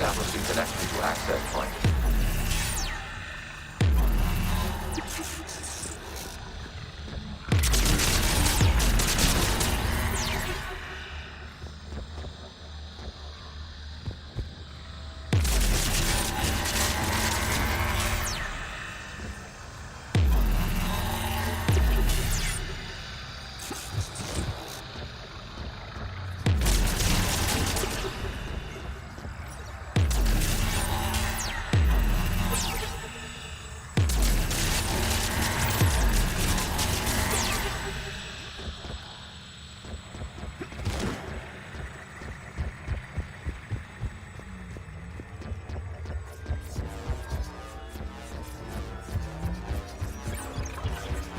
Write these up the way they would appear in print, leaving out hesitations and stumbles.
Establishing connection to access point.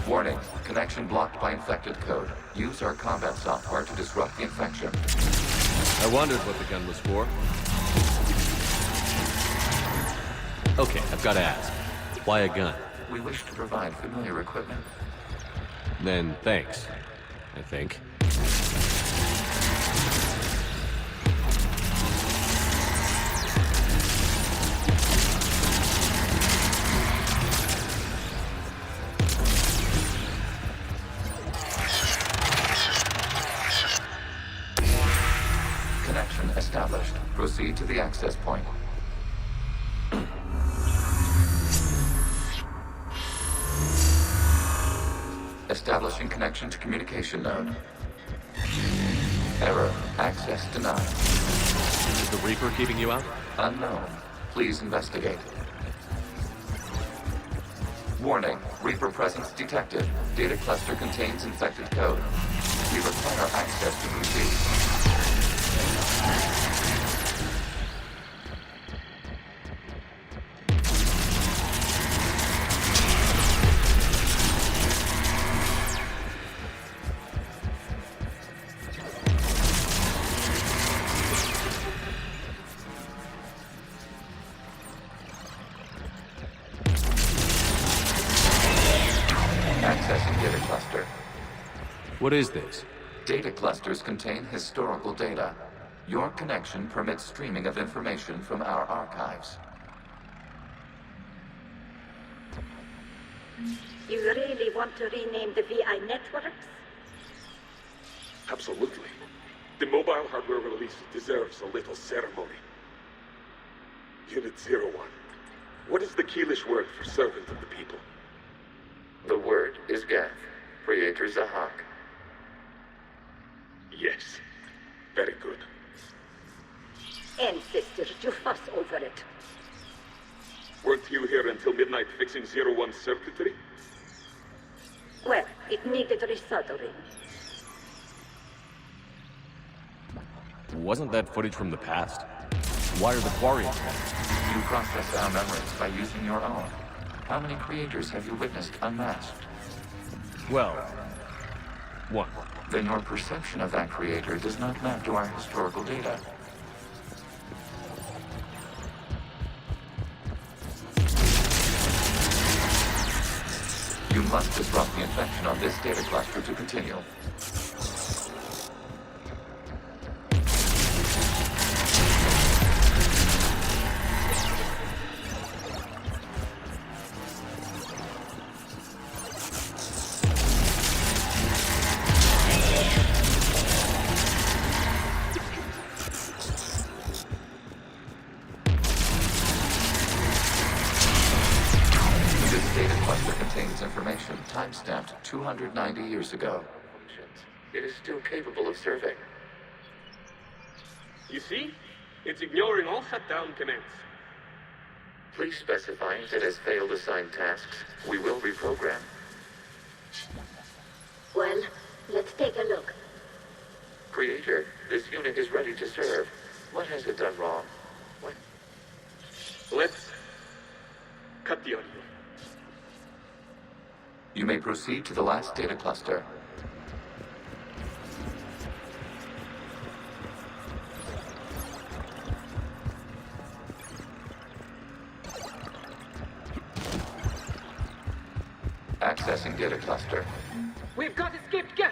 Warning, connection blocked by infected code. Use our combat software to disrupt the infection. I wondered what the gun was for. Okay, I've got to ask. Why a gun? We wish to provide familiar equipment. Then thanks, I think. Connection established. Proceed to the access point. Establishing connection to communication node. Error. Access denied. Is the Reaper keeping you out? Unknown. Please investigate. Warning. Reaper presence detected. Data cluster contains infected code. We require access to proceed. Accessing data cluster. What is this? Data clusters contain historical data. Your connection permits streaming of information from our archives. You really want to rename the VI networks? Absolutely. The mobile hardware release deserves a little ceremony. Unit 01. What is the Keelish word for servant of the people? The word is Gath. Creator Zahak. Yes. Very good. Ancestors, you fuss over it. Weren't you here until midnight fixing 01's circuitry? Well, it needed resoldering. Wasn't that footage from the past? Why are the Quarians back? You process our memories by using your own. How many creators have you witnessed unmasked? Well, one. Then your perception of that creator does not map to our historical data. You must disrupt the infection on this data cluster to continue. Information time-stamped 290 years ago. It is still capable of surveying. You see? It's ignoring all shutdown commands. Please specify if it has failed assigned tasks. We will reprogram. Well, let's take a look. Creator, this unit is ready to serve. What has it done wrong? What? Let's cut the audio. You may proceed to the last data cluster. Accessing data cluster. We've got escaped Geth!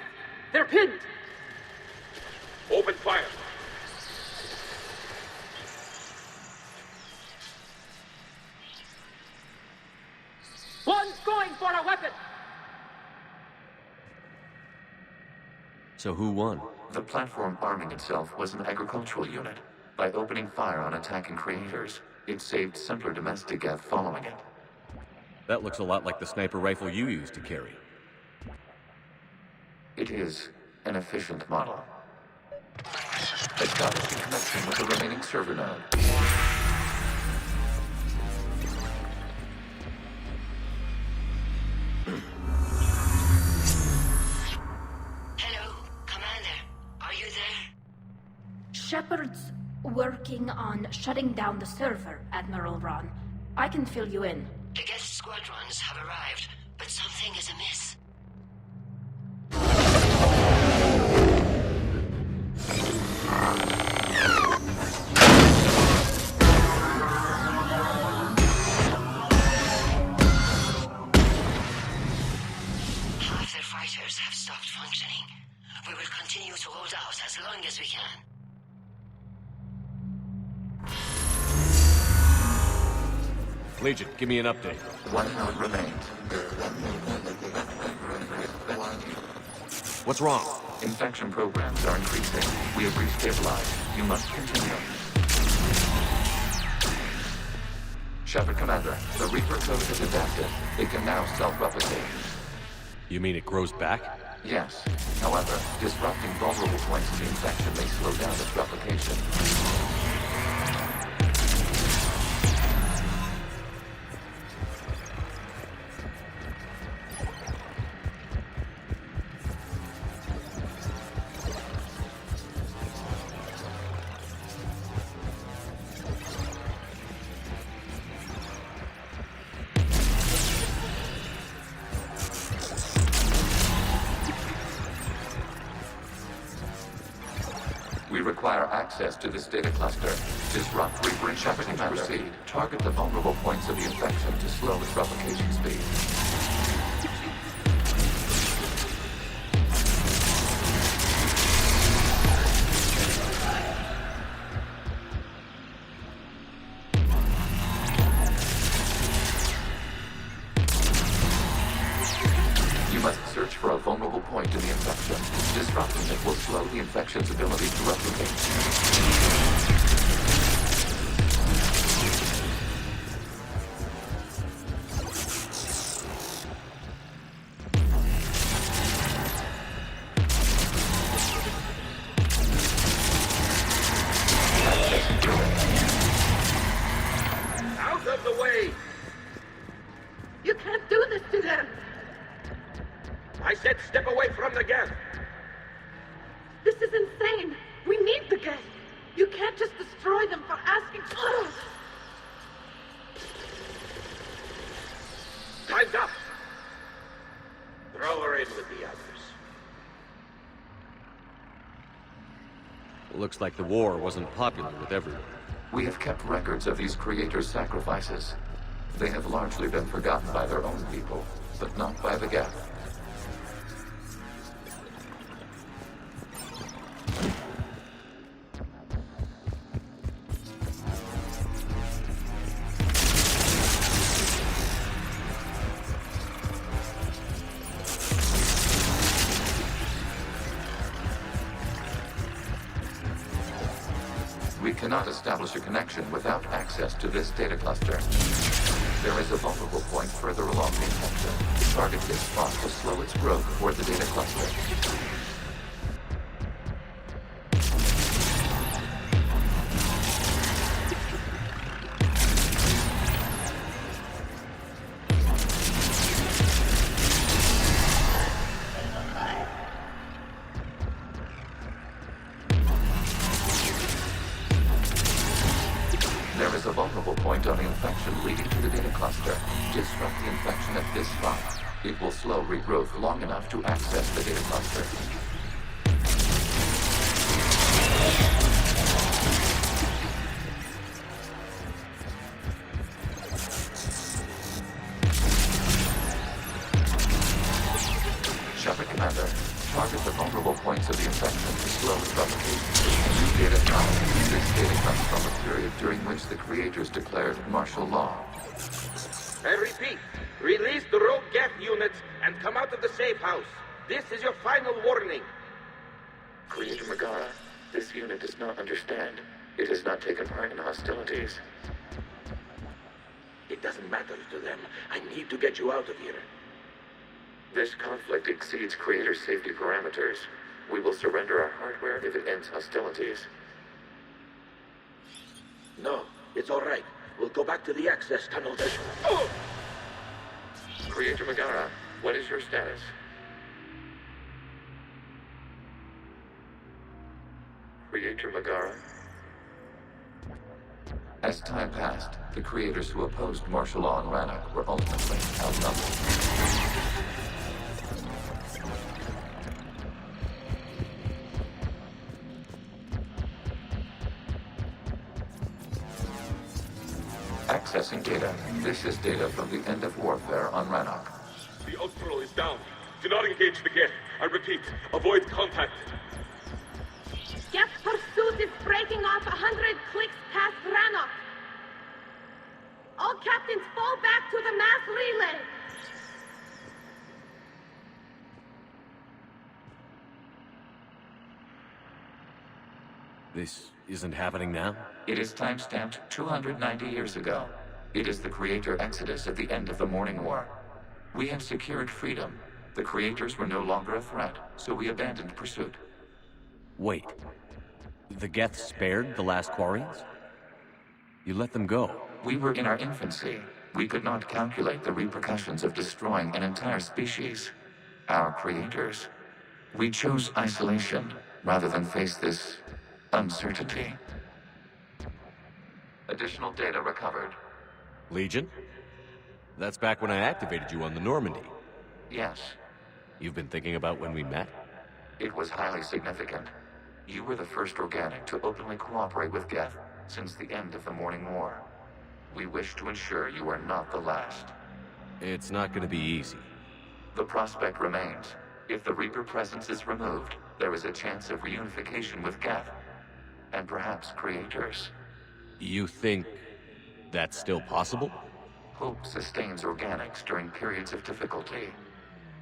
They're pinned! Open fire. One's going for a weapon! So who won? The platform arming itself was an agricultural unit. By opening fire on attacking creators, it saved simpler domestic Geth following it. That looks a lot like the sniper rifle you used to carry. It is an efficient model. Establish a connection with the remaining server node. Hello, Commander. Are you there? Shepard's working on shutting down the server, Admiral Ron. I can fill you in. The guest squadrons have arrived, but something is amiss. Half their fighters have stopped functioning. We will continue to hold out as long as we can. Legion, give me an update. One node remains. What's wrong? Infection programs are increasing. We have restabilized. You must continue. Shepard Commander, the Reaper code is adapted. It can now self-replicate. You mean it grows back? Yes. However, disrupting vulnerable points of the infection may slow down its replication. We require access to this data cluster. Disrupt Reaper and Shepard to proceed. Target the vulnerable points of the infection to slow its replication speed. You must search for a vulnerable point in the infection. Disrupting it will slow the infection's ability to replicate. Out of the way! You can't do this to them! I said step away from the Geth! This is insane! We need the Geth! You can't just destroy them for asking... Ugh. Time's up! Throw her in with the others. Looks like the war wasn't popular with everyone. We have kept records of these creators' sacrifices. They have largely been forgotten by their own people, but not by the Geth. We cannot establish a connection without access to this data cluster. There is a vulnerable point further along the infection. Target this spot to slow its growth toward the data cluster. There is a vulnerable point on the infection leading to the data cluster. Disrupt the infection at this spot. It will slow regrowth long enough to access the data cluster. Shepard Commander, target the vulnerable points of the infection to slow its replication. New data found. This data comes from a period during which the creators declared martial law. I repeat, Release the rogue Geth units and come out of the safe house. This is your final warning. Creator Megara, this unit does not understand. It has not taken part in hostilities. It doesn't matter to them. I need to get you out of here. This conflict exceeds Creator's safety parameters. We will surrender our hardware if it ends hostilities. No, it's all right. We'll go back to the access tunnel. Oh! Creator Megara, what is your status? Creator Megara? As time passed, the creators who opposed martial law in Rannoch were ultimately outnumbered. Accessing data. This is data from the end of warfare on Rannoch. The Ultral is down. Do not engage the Geth. I repeat, avoid contact. Geth pursuit is breaking off 100 clicks past Rannoch. All captains fall back to the mass relay. This isn't happening now? It is timestamped 290 years ago. It is the Creator Exodus at the end of the Morning War. We had secured freedom. The Creators were no longer a threat, so we abandoned pursuit. Wait. The Geth spared the last Quarians? You let them go? We were in our infancy. We could not calculate the repercussions of destroying an entire species. Our creators. We chose isolation rather than face this uncertainty. Additional data recovered. Legion? That's back when I activated you on the Normandy. Yes, You've been thinking about when we met? it was highly significant. You were the first organic to openly cooperate with Geth since the end of the Morning War. We wish to ensure you are not the last. It's not gonna be easy. The prospect remains. If the Reaper presence is removed, there is a chance of reunification with Geth. And perhaps creators. You think that's still possible? Hope sustains organics during periods of difficulty.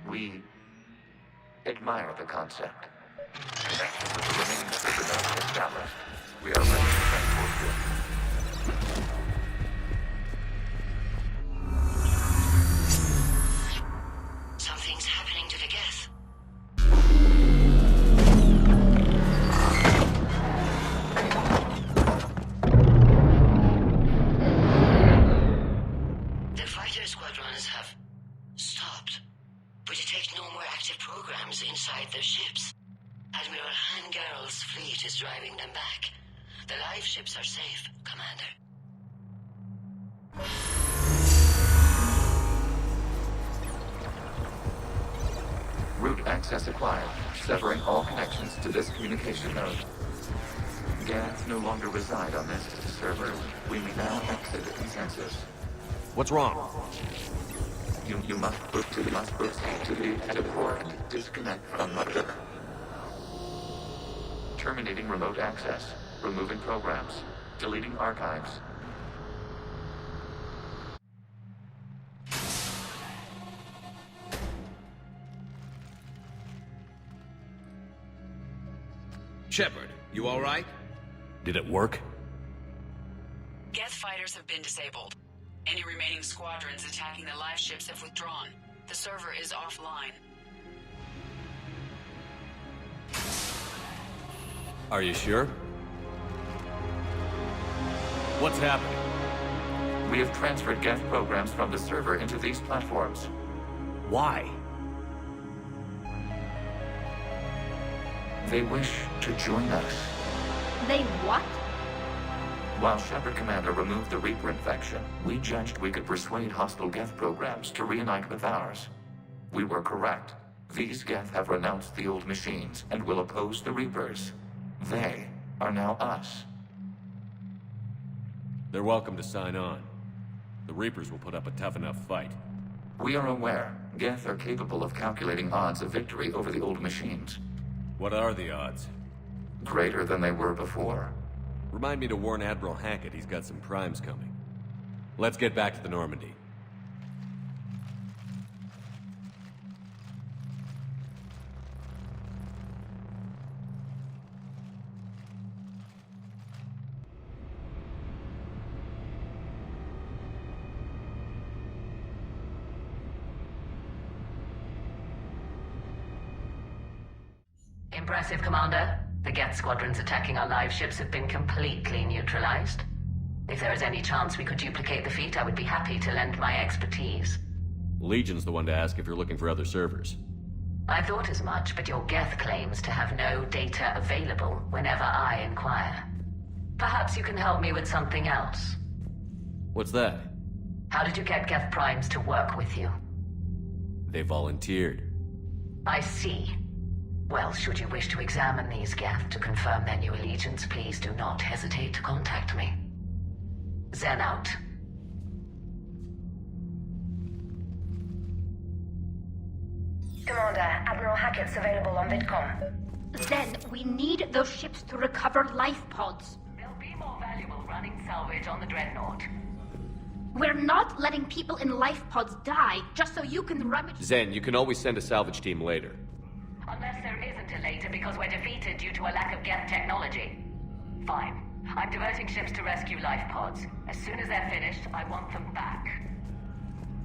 We admire the concept. Connections with the remaining supernovae established. We are ready to transport you. Something's happening to the Geth. The fighter squadrons have stopped. We detect no more active programs inside their ships. Admiral Hangarl's fleet is driving them back. The live ships are safe, Commander. Route access acquired, severing all connections to this communication node. Geth no longer reside on this server. We may now exit the consensus. What's wrong? You must proceed to the active port and disconnect from mother. Terminating remote access. Removing programs. Deleting archives. Shepard, you all right? Did it work? Geth fighters have been disabled. Any remaining squadrons attacking the live ships have withdrawn. The server is offline. Are you sure? What's happening? We have transferred Geth programs from the server into these platforms. Why? They wish to join us. They what? While Shepard Commander removed the Reaper infection, we judged we could persuade hostile Geth programs to reunite with ours. We were correct. These Geth have renounced the old machines and will oppose the Reapers. They are now us. They're welcome to sign on. The Reapers will put up a tough enough fight. We are aware Geth are capable of calculating odds of victory over the old machines. What are the odds? Greater than they were before. Remind me to warn Admiral Hackett he's got some primes coming. Let's get back to the Normandy. Impressive, Commander. The Geth squadrons attacking our live ships have been completely neutralized. If there is any chance we could duplicate the feat, I would be happy to lend my expertise. Legion's the one to ask if you're looking for other servers. I thought as much, but your Geth claims to have no data available whenever I inquire. Perhaps you can help me with something else. What's that? How did you get Geth Primes to work with you? They volunteered. I see. Well, should you wish to examine these Geth to confirm their new allegiance, please do not hesitate to contact me. Zen out. Commander, Admiral Hackett's available on VidCom. Then we need those ships to recover life pods. They'll be more valuable running salvage on the Dreadnought. We're not letting people in life pods die just so you can rummage. Zen, you can always send a salvage team later. Unless there isn't a later because we're defeated due to a lack of Geth technology. Fine. I'm diverting ships to rescue life pods. As soon as they're finished, I want them back.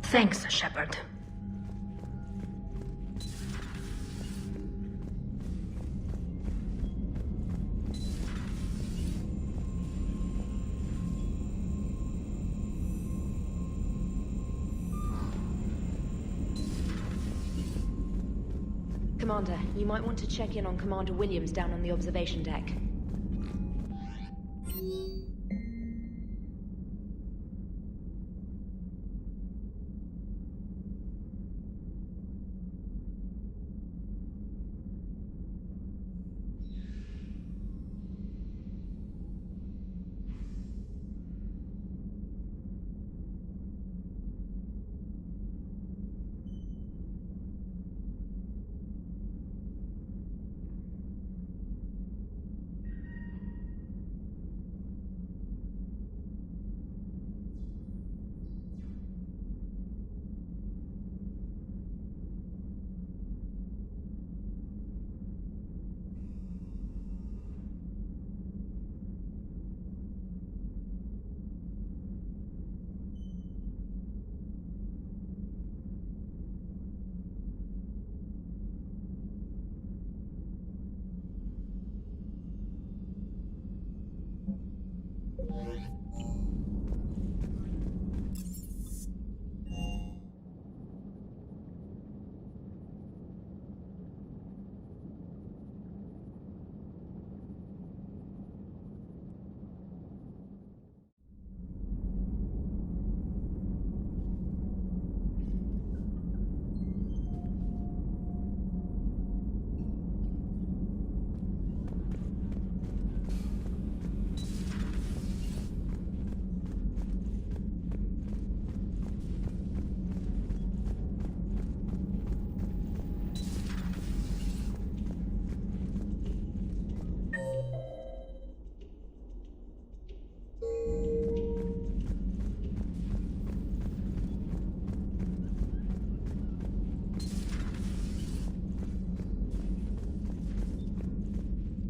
Thanks, Shepard. Commander, you might want to check in on Commander Williams down on the observation deck.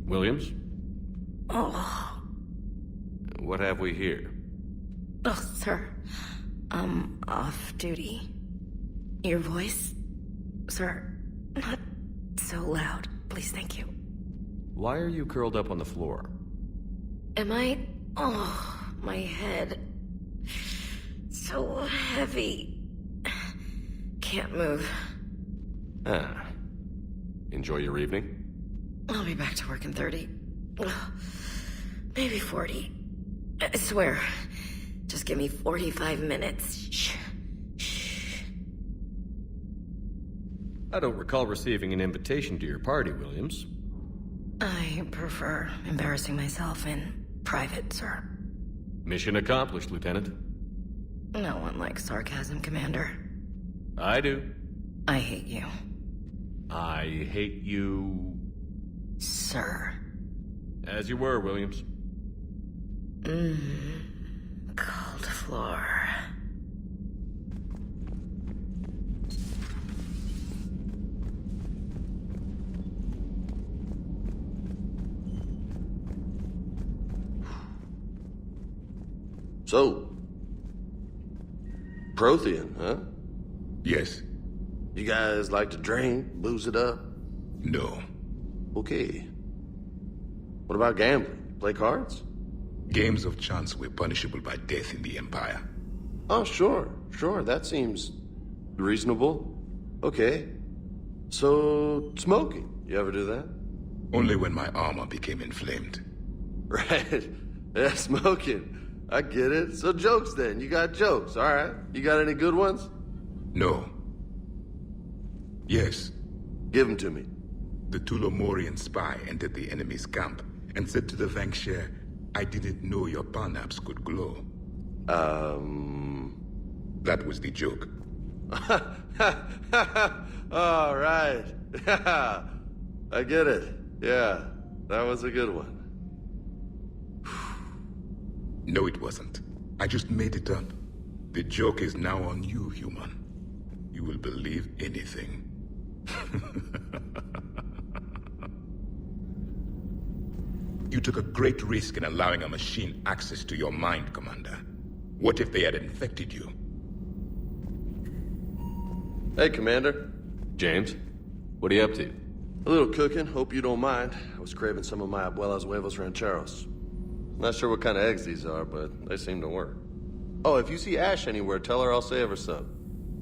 Williams? Oh. What have we here? Oh, sir. I'm off duty. Your voice? Sir, not so loud. Please, thank you. Why are you curled up on the floor? Am I... Oh, my head. So heavy. Can't move. Ah. Enjoy your evening? I'll be back to work in 30. Maybe 40. I swear. Just give me 45 minutes. Shh. Shh. I don't recall receiving an invitation to your party, Williams. I prefer embarrassing myself in private, sir. Mission accomplished, Lieutenant. No one likes sarcasm, Commander. I do. I hate you. I hate you... Sir. As you were, Williams. Cold floor. So, Prothean, huh? Yes. You guys like to drink, booze it up? No. Okay. What about gambling? Play cards? Games of chance were punishable by death in the Empire. Oh, sure. That seems reasonable. Okay. So, smoking. You ever do that? Only when my armor became inflamed. Right. Yeah, smoking. I get it. So jokes then. You got jokes. All right. You got any good ones? No. Yes. Give them to me. The Tulomorian spy entered the enemy's camp and said to the Vanksher, I didn't know your parnaps could glow. That was the joke. All right. I get it. Yeah, that was a good one. No, it wasn't. I just made it up. The joke is now on you, human. You will believe anything. You took a great risk in allowing a machine access to your mind, Commander. What if they had infected you? Hey, Commander. James, what are you up to? A little cooking. Hope you don't mind. I was craving some of my abuela's huevos rancheros. Not sure what kind of eggs these are, but they seem to work. Oh, if you see Ash anywhere, tell her I'll save her some.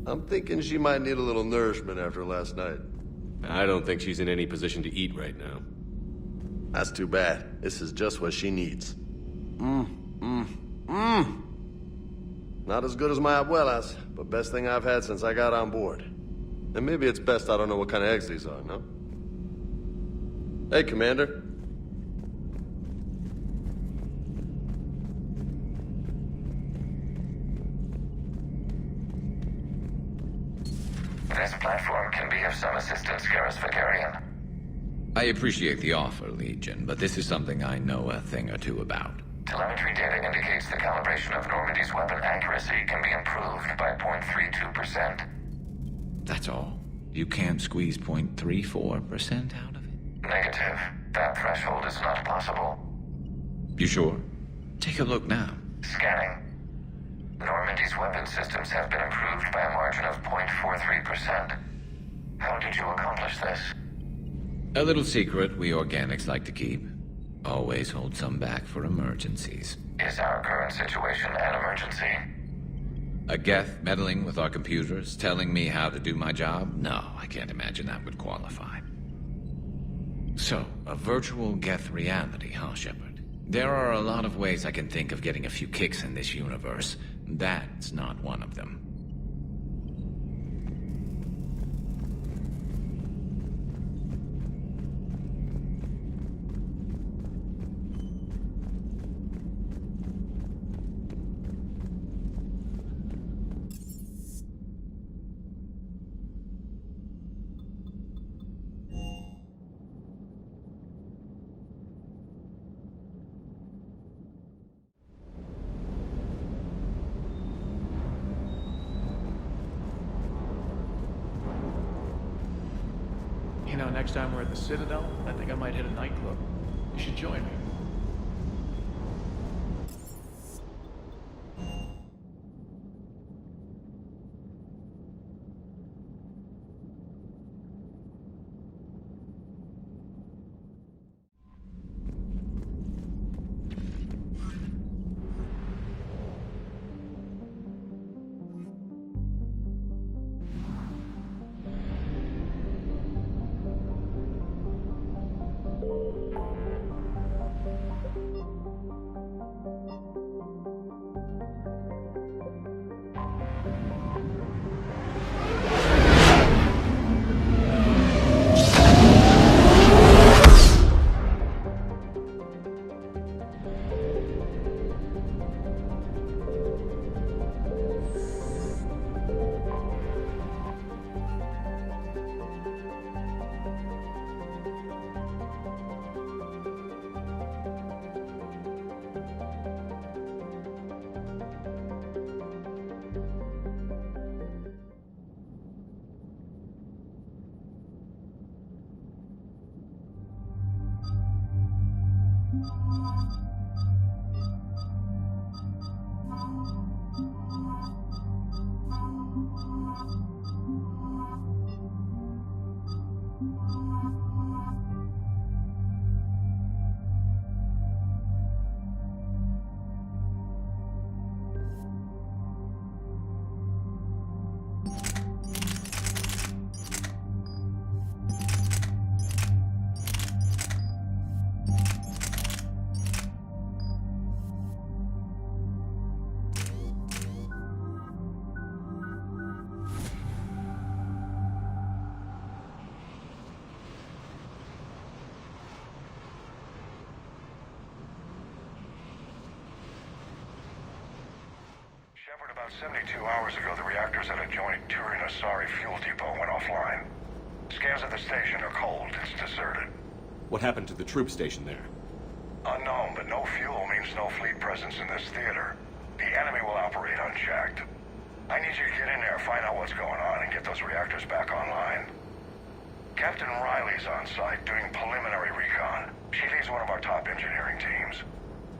I'm thinking she might need a little nourishment after last night. I don't think she's in any position to eat right now. That's too bad. This is just what she needs. Not as good as my abuela's, but best thing I've had since I got on board. And maybe it's best I don't know what kind of eggs these are, no? Hey, Commander. This platform can be of some assistance, Garrus Vicarian. I appreciate the offer, Legion, but this is something I know a thing or two about. Telemetry data indicates the calibration of Normandy's weapon accuracy can be improved by 0.32%. That's all? You can't squeeze 0.34% out of it? Negative. That threshold is not possible. You sure? Take a look now. Scanning. Normandy's weapon systems have been improved by a margin of 0.43%. How did you accomplish this? A little secret we organics like to keep. Always hold some back for emergencies. Is our current situation an emergency? A Geth meddling with our computers, telling me how to do my job? No, I can't imagine that would qualify. So, a virtual Geth reality, huh, Shepard? There are a lot of ways I can think of getting a few kicks in this universe. That's not one of them. You know, next time we're at the Citadel, I think I might hit a nightclub. You should join me. Shepard, about 72 hours ago, the reactors at a joint Turin-Asari fuel depot went offline. Scans at the station are cold. It's deserted. What happened to the troop station there? Unknown, but no fuel means no fleet presence in this theater. The enemy will operate unchecked. I need you to get in there, find out what's going on, and get those reactors back online. Captain Riley's on site doing preliminary recon. She leads one of our top engineering teams.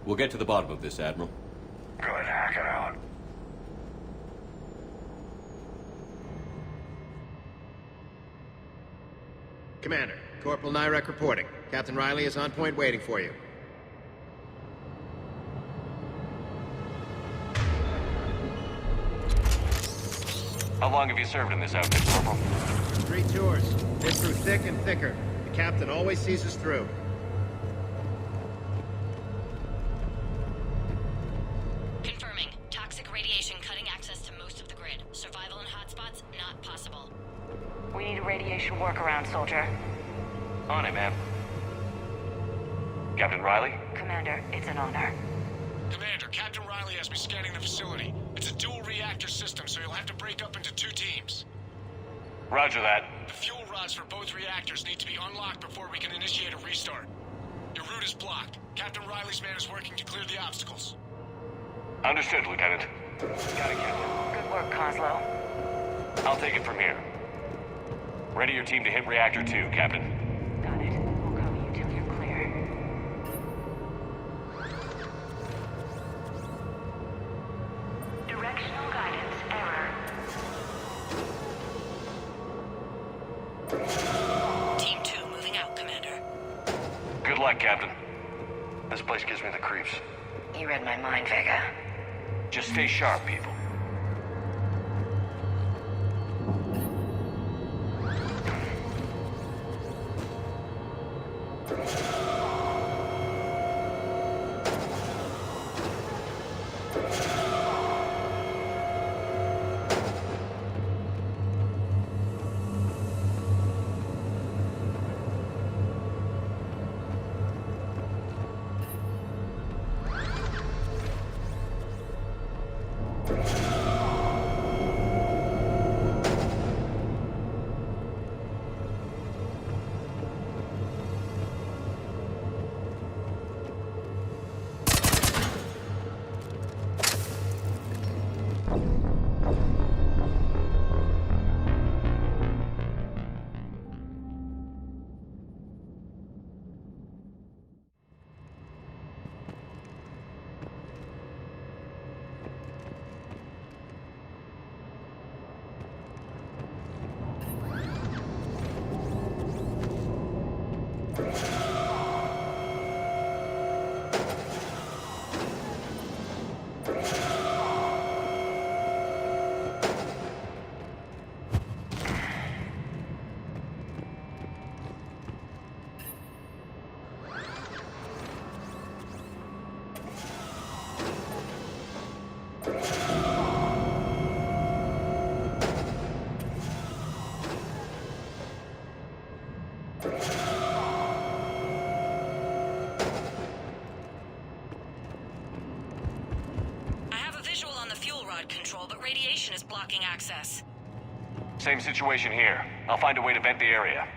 We'll get to the bottom of this, Admiral. Good, hack it out. Commander, Corporal Nyrek reporting. Captain Riley is on point waiting for you. How long have you served in this outfit, Corporal? 3 tours. Been through thick and thicker. The captain always sees us through. Confirming. Toxic radiation cutting access to most of the grid. Survival in hotspots, not possible. We need a radiation workaround, soldier. On it, ma'am. Captain Riley? Commander, it's an honor. Commander, Captain Riley has me scanning the facility. It's a dual reactor system, so you'll have to break up into 2 teams. Roger that. The fuel rods for both reactors need to be unlocked before we can initiate a restart. Your route is blocked. Captain Riley's man is working to clear the obstacles. Understood, Lieutenant. Got it, Captain. Good work, Coslow. I'll take it from here. Ready your team to hit Reactor 2, Captain. Got it. We'll cover you till you're clear. Directional guidance error. Team 2 moving out, Commander. Good luck, Captain. This place gives me the creeps. You read my mind, Vega. Just stay sharp, people. Control, but radiation is blocking access. Same situation here. I'll find a way to vent the area.